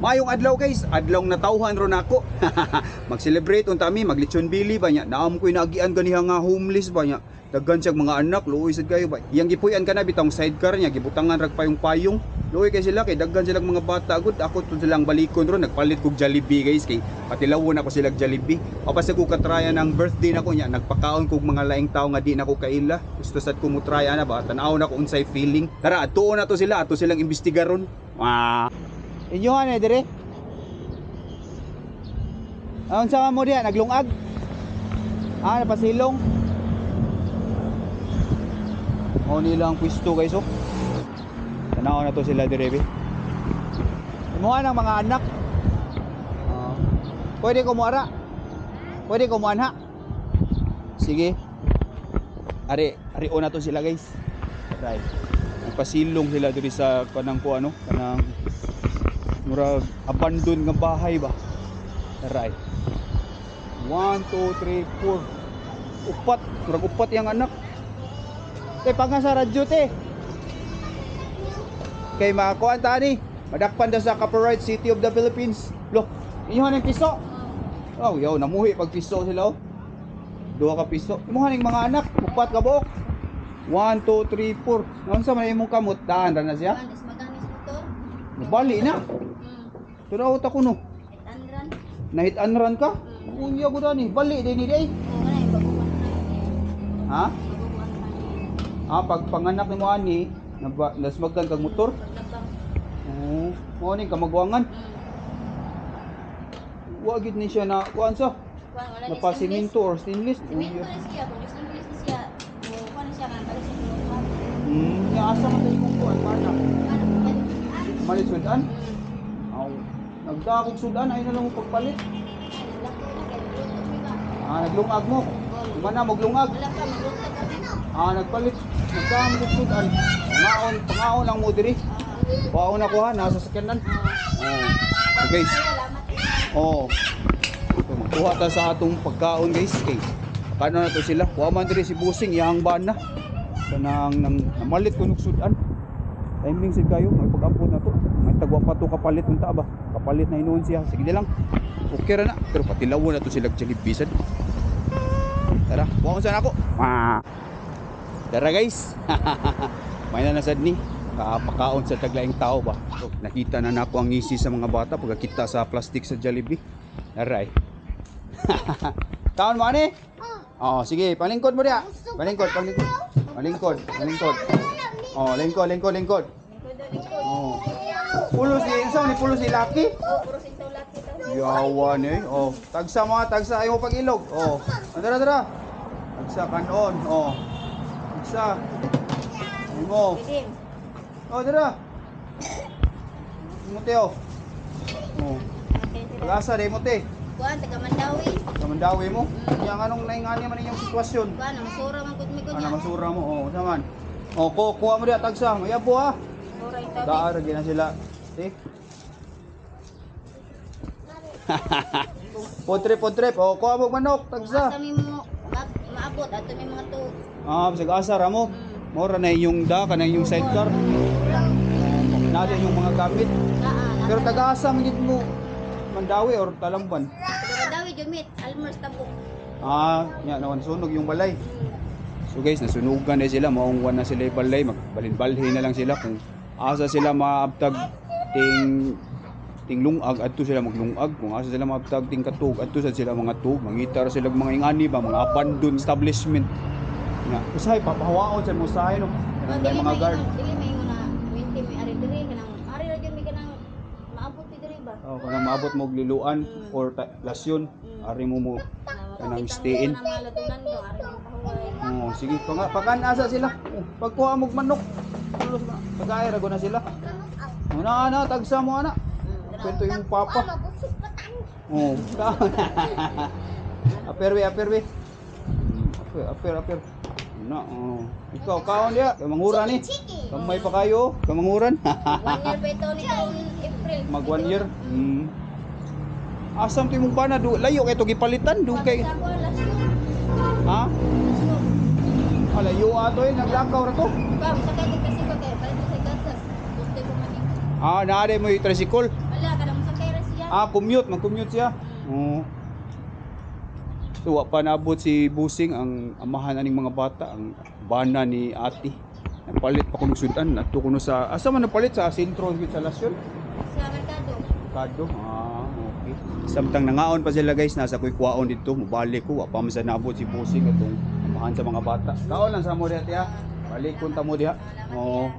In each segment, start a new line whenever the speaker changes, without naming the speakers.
Mayong adlaw guys, adlaw na tawhan ron ako. Mag-celebrate unta mi, maglechon bili ba nya. Naam ko'y naagian ganiha nga homeless ba nya. Daghan siyang mga anak, luoy sad kayo ba. Iyang gipuy-an kana bitong sidecar niya, gibutangan rag payong-payong. Luoy kay sila kay daghan silang mga bata gud. Ako tud silang balikon ron, nagpalit kog Jollibee guys kay patilawon ako sila Jollibee. Papas ko katraya ng birthday nako nya, nagpakaon kog mga laing tawo nga di nako kaila. Gusto sad ko mo trya na ba, tan-aw na ko unsay feeling. Tara, adtuon na to sila, ato silang imbestigaron. Inyo ano dire? Ang sama mo diya, naglungag? Napasilong? O nilang pwesto guys oh. Tanaw na to sila dire be. Imuha ng mga anak. Pwede ko muara? Pwede ko muanha? Sige. Ari na to sila guys. Right. Nagpasilong sila diri sa kanang ano, kanang murag abandon nga bahay ba. Right. 1 2 3 4. Upat, murag upat yang anak. Pangan sa radyo te. Kay makakuan ta ni. Madakpan da sa Copyright City of the Philippines. Lo, inyo haning piso. Oh, yo namuhi pag piso sila oh. 2 ka piso. Imo haning mga anak, upat ka buok. 1 2 3 4. Unsa man imong kamot? Daan ra na siya? Bali na. Turaw ta kuno. Nahit-anran ka? Unya ko dani, bali din ni day. Ha? Pag panganak ni mo ani, nasmagdan kag motor. Mo ni ka magwangan. Wa gid ni siya na kuan sa. Napasiminto or stainless.
Siminto ni siya, kung stainless ni siya. Kuan siya kan balik sa lupa.
Nya asa man kay kung kuan mana? Malit sudan? Nagdakog sudan ay na lang mo pagpalit. Naglungag mo. Mana maglungag? Nagpalit. Nagdakog sudan. Pangaon lang mo diri. Paon ako ha, nasa sakyanan. So guys. Magkuha ta sa atong pagkaon guys. Okay. Kano na to sila? Kuha man diri si Busing, iyang ban na. Kanang namalit ko ng sudan. Timing sid kayo, may pag-upload na to. May tagwa pa to kapalit unta ba? Kapalit na inuon siya. Sige lang. Okay ra na. Pero patilawon na to sila Jollibee. Tara, buwan sa ako. Tara guys. May na nasad ni. Pakaon sa taglaing tao ba. So, nakita na nako ang ngisi sa mga bata pagkakita sa plastic sa Jollibee. Aray. Taon mo ani? Sige, palingkod mo dia. Palingkod. Lingkod. Pulos ni, saan ni pulos ni laki?
Puro sintaw laki tayo.
Yawan eh. Tagsa ayaw mo pag-ilog. Tara. Tagsa kanon. Tagsa. Mo. Tara. Muti oh. Pag-asa day mo te.
Kuan taga Mandawi.
Kamandawi mo. Yang anong naingani man inyong sitwasyon?
Kuan masura man gud mi ko niya.
Masura mo. Saman. Kuha mo dia tagsa. Mayabo ha.
Masura itabi.
Daar gina sila. Potrep. Kuha mo manok tagsa.
Asa mi mo maabot ato mi mga tuig.
Bisag asa ra mo. Mora na yung kanang yung sidecar. Nado yung mga gamit. Pero taga-asa man gid mo. Mandawi or Talamban?
Mandawi jumit, Almers Tabuk.
Nya naman sunog yung balay. So guys, nasunugan na sila, maungwan na sila yung balay, magbalhin-balhin na lang sila kung asa sila maabtag ting lungag adto sila maglungag, kung asa sila maabtag ting katug adto sila mga tug, mangitar sila mga ingani ba, mga abandoned establishment. Nga, usahay papahawaon sa musahay no. Kanang mga guard.
Dili may na minti may ari diri kanang ari ra gyud mi kanang maabot diri ba?
Kanang maabot mo liluan or lasyon, ari mo kanang stay in. Sige, pagan-asa sila. Pagkuha mo manok. Pag-aay ra na sila. Ana, tagsa mo ana. Kwento yung papa. Aperwe. Aper. Na, ikaw kaon dia, kamangura ni. Kamay pa kayo, kamanguran.
1 year pa ito ni April.
Mag 1 year. Asam ti mong bana layo kay to gipalitan dugay. Ha? Layo ato naglakaw ra to.
Sakay ko kasi ko kay palit sa gatas. Gusto ko man.
Naade mo yung tricycle.
Wala ka nang sakay
Commute, mag-commute siya. Oo. So, wa pa naabot si Busing ang amahan aning mga bata, ang bana ni ate. Napalit pa kuno sudan, ato kuno sa asa man napalit sa sentro gid sa Lasyon.
Sa merkado.
Kado. Okay. Samtang nangaon pa sila guys, nasa kuy kwaon dito, mobalik ko, wa pa man sa naabot si Busing atong amahan sa mga bata. Kaon lang sa mo diha tiya. Balik kunta mo diha. Oo.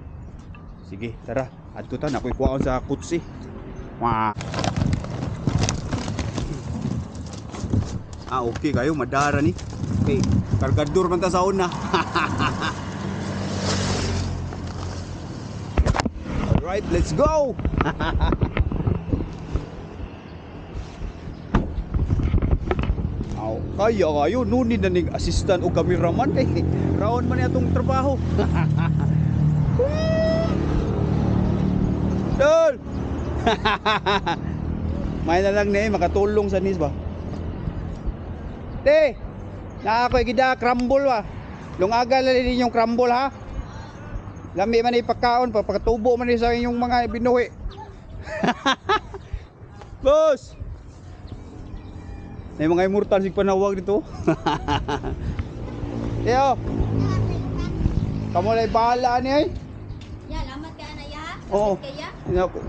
Sige, tara. Adto ta na kuy kwaon sa kutsi. Wah. Okay kayo, madara ni. Okay, kargador man ta sa una. Alright, let's go! Kaya kayo, nunid na ning assistant o cameraman kay raon man itong trabaho. Dol! May na lang na makatulong sa nis ba? Te, nakakoy gida crumble ba? Lungaga lang din yung crumble ha. Lami man ipakaon pa pagkatubo man sa inyong mga binuhi. Boss. May mga immortal sig panawag dito. Yo. Kamu lay bahala ni ay.
Ya, lamat ka na ya.
Oo.
Kaya.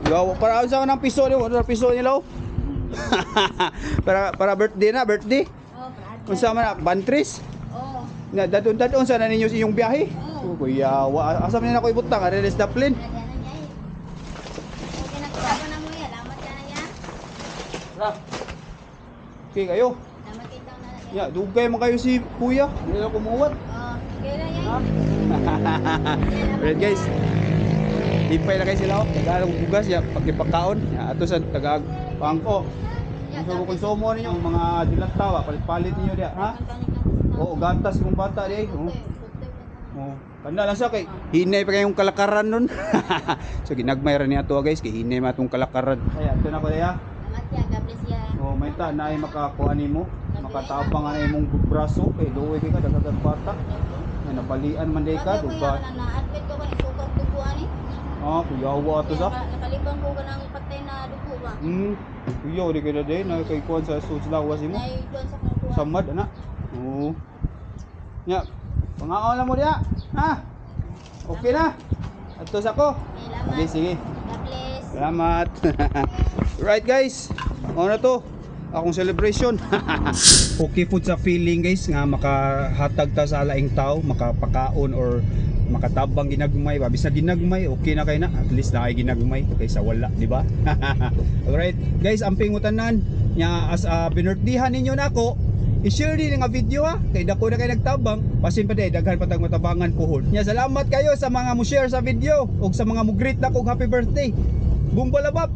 Yo, para sa nang piso ni, piso ni law. para birthday na, birthday.
Oh, brad.
Unsa man bantris?
Oh.
Na dadon sa na ninyo inyong biyahe.
Oo.
Kuya, asa man na ko ibutang, release Dublin.
Brad na niya. Okay na kita na mo ya. Lamat ka na ya.
Ra. Okay kayo.
Lamat kita na ya.
Ya, dugay man kayo si Kuya. Hindi na kumuwat.
Oh, okay na ya.
Ha? Alright guys. Lipay na kayo sila. Tagalog bugas ya, pagkipakaon. Ya, ato sa tagag pangko. Kung konsumo ninyo mga dilatawa, palit-palit niyo dia, ha? Oo, gatas kung bata di. Oh. Kanda lang siya kay hinay pa kayong kalakaran nun. So ginagmay ra niya to guys, kay hinay matong kalakaran. Kaya ito na ko ya.
Lamat ya, God bless ya.
Oh, may ta na ay makakuha nimo, makatabang ang imong braso kay duwe kay ka daghan bata. Ay nabalian man day ka, duba.
Na-admit ko ba ni sugat dugo ani?
Kuyawa ato sa.
Nakalipan ko ka ng patay na dugo ba?
Kuyaw di kay day na kay kuan sa lawas mo.
Nay kuan sa kuha.
Samad ana. Oo. Nya, pangaon lang mo diha. Ha? Okay na. Ato sa ko.
Salamat.
Sige, sige.
God bless.
Salamat. Right guys. Ano na to? Akong celebration. Okay po sa feeling guys nga makahatag ta sa laing tao, makapakaon or makatabang ginagmay ba bisa ginagmay okay na kay na at least na kay ginagmay kaysa wala di ba? Alright guys, ang pingutanan nya as binurtihan ninyo nako i-share din nga video ha kay dako na kay nagtabang pasin pa day daghan patag matabangan puhon nya salamat kayo sa mga mo share sa video ug sa mga mo greet nako happy birthday. Bumbalabap.